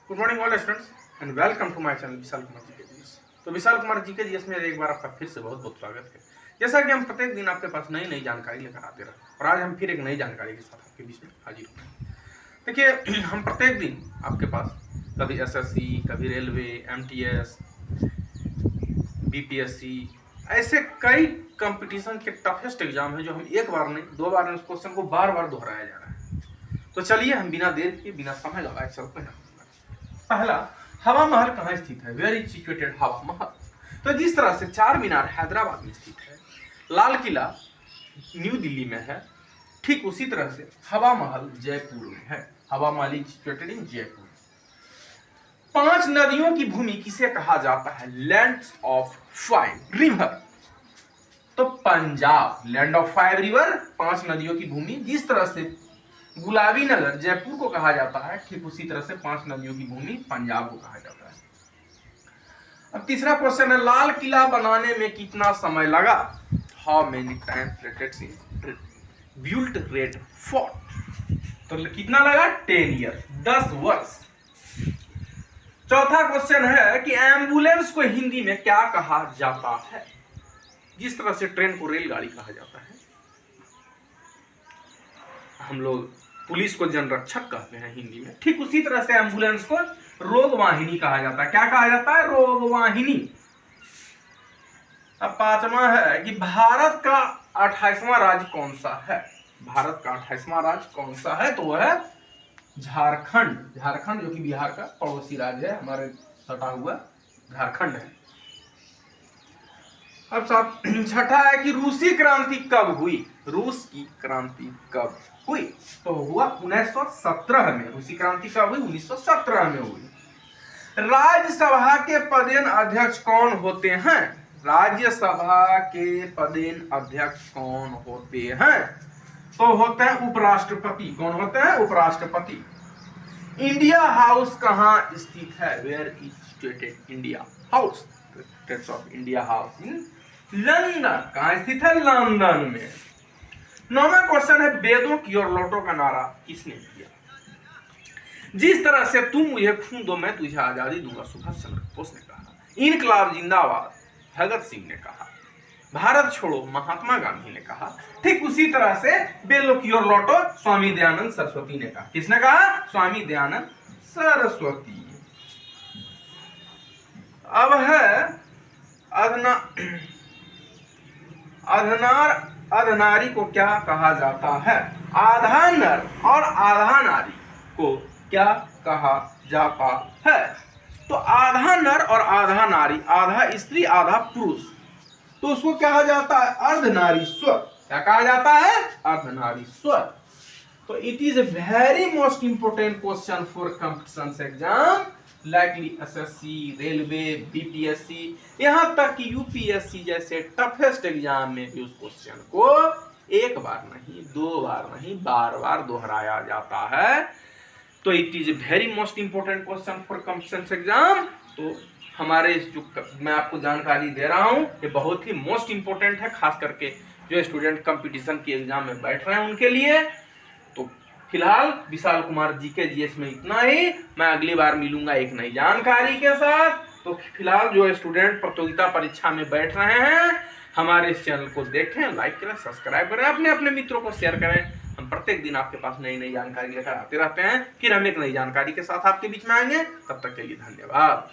Good morning all students and welcome to my channel Vishal Kumar ji के GS. तो विशाल कुमार जी के GS में एक बार आपका फिर से बहुत बहुत स्वागत है। जैसा कि हम प्रत्येक दिन आपके पास नई नई जानकारी लेकर आते रहते हैं और आज हम फिर एक नई जानकारी के साथ आपके बीच में हाजिर हुए हैं। देखिए, हम प्रत्येक दिन आपके पास कभी एसएससी, कभी रेलवे, एमटीएस, बीपीएससी, ऐसे कई कंपटीशन के टफेस्ट एग्जाम है जो हम एक बार नहीं दो बार नहीं उस क्वेश्चन को बार बार दोहराया जा रहा है। तो चलिए हम बिना देर के बिना समय लगाए चलते हैं। पहला, हवा महल कहाँ स्थित है? वेयर इज सिचुएटेड हवा महल? तो जिस तरह से चार मीनार हैदराबाद में स्थित है, लाल किला न्यू दिल्ली में है, ठीक उसी तरह से हवा महल जयपुर में है। हवा महल इज सिचुएटेड इन जयपुर। 5 नदियों की भूमि किसे कहा जाता है? Land of 5 river. तो पंजाब, लैंड ऑफ 5 रिवर, 5 नदियों की भूमि। जिस तरह से गुलाबी नगर जयपुर को कहा जाता है, ठीक उसी तरह से 5 नदियों की भूमि पंजाब को कहा जाता है। अब तीसरा क्वेश्चन है, लाल किला बनाने में कितना समय लगा? How many times built red fort? तो कितना लगा? 10 ईयर, 10 वर्ष। चौथा क्वेश्चन है कि एम्बुलेंस को हिंदी में क्या कहा जाता है? जिस तरह से ट्रेन को रेलगाड़ी कहा जाता है, हम लोग पुलिस को जनरक्षक कहते हैं हिंदी में, ठीक उसी तरह से एम्बुलेंस को रोगवाहिनी कहा जाता है। क्या कहा जाता है? रोगवाहिनी। अब पांचवा है कि भारत का 28वां राज्य कौन सा है? भारत का 28वां राज्य कौन सा है? तो वह है झारखंड। झारखंड जो कि बिहार का पड़ोसी राज्य है, हमारे सटा हुआ झारखंड है। अब छठा है कि रूसी क्रांति कब हुई? रूस की क्रांति कब हुई? तो हुआ 1917 में। रूसी क्रांति कब हुई? 1917 में हुई। राज्यसभा के पदेन अध्यक्ष कौन होते हैं? राज्यसभा के पदेन अध्यक्ष कौन होते हैं? तो होते हैं उपराष्ट्रपति। कौन होते हैं? उपराष्ट्रपति। इंडिया हाउस कहाँ स्थित है? Where is situated India house? Of India house in London. कहाँ स्थित है? लंदन में। 9वां क्वेश्चन है, वेदों की और लौटो का नारा किसने दिया? जिस तरह से तुम मुझे खून दो मैं तुझे आजादी दूंगा, सुभाष चंद्र बोस ने कहा। इनकलाब जिंदाबाद भगत सिंह ने कहा। भारत छोड़ो महात्मा गांधी ने कहा। ठीक उसी तरह से वेदों की और लौटो स्वामी दयानंद सरस्वती ने कहा। किसने कहा? स्वामी दयानंद सरस्वती। अब है अधनारी को क्या कहा जाता है? आधा नर और आधा नारी को क्या कहा जाता है? तो आधा नर और आधा नारी, आधा स्त्री आधा पुरुष, तो उसको कहा जाता है अर्धनारीश्वर। क्या कहा जाता है? अर्धनारीश्वर। तो it is a very most important question for competition exam likely SSC, railway, BPSC, यहां तक कि यूपीएससी जैसे टफेस्ट एग्जाम में भी उस क्वेश्चन को एक बार नहीं, दो बार नहीं, बार बार दोहराया जाता है। तो it is a very most important question for competition exam. तो हमारे जो मैं आपको जानकारी दे रहा हूं, ये बहुत ही मोस्ट इंपोर्टेंट है, खास करके जो स्टूडेंट कंपटीशन के एग्जाम में बैठ रहे हैं उनके लिए। तो फिलहाल विशाल कुमार जी के जीएस में इतना ही। मैं अगली बार मिलूंगा एक नई जानकारी के साथ। तो फिलहाल जो स्टूडेंट प्रतियोगिता परीक्षा में बैठ रहे हैं, हमारे इस चैनल को देखें, लाइक करें, सब्सक्राइब करें, अपने अपने मित्रों को शेयर करें। हम प्रत्येक दिन आपके पास नई नई जानकारी लेकर आते रहते हैं। फिर हम एक नई जानकारी के साथ आपके बीच में आएंगे। तब तक के लिए धन्यवाद।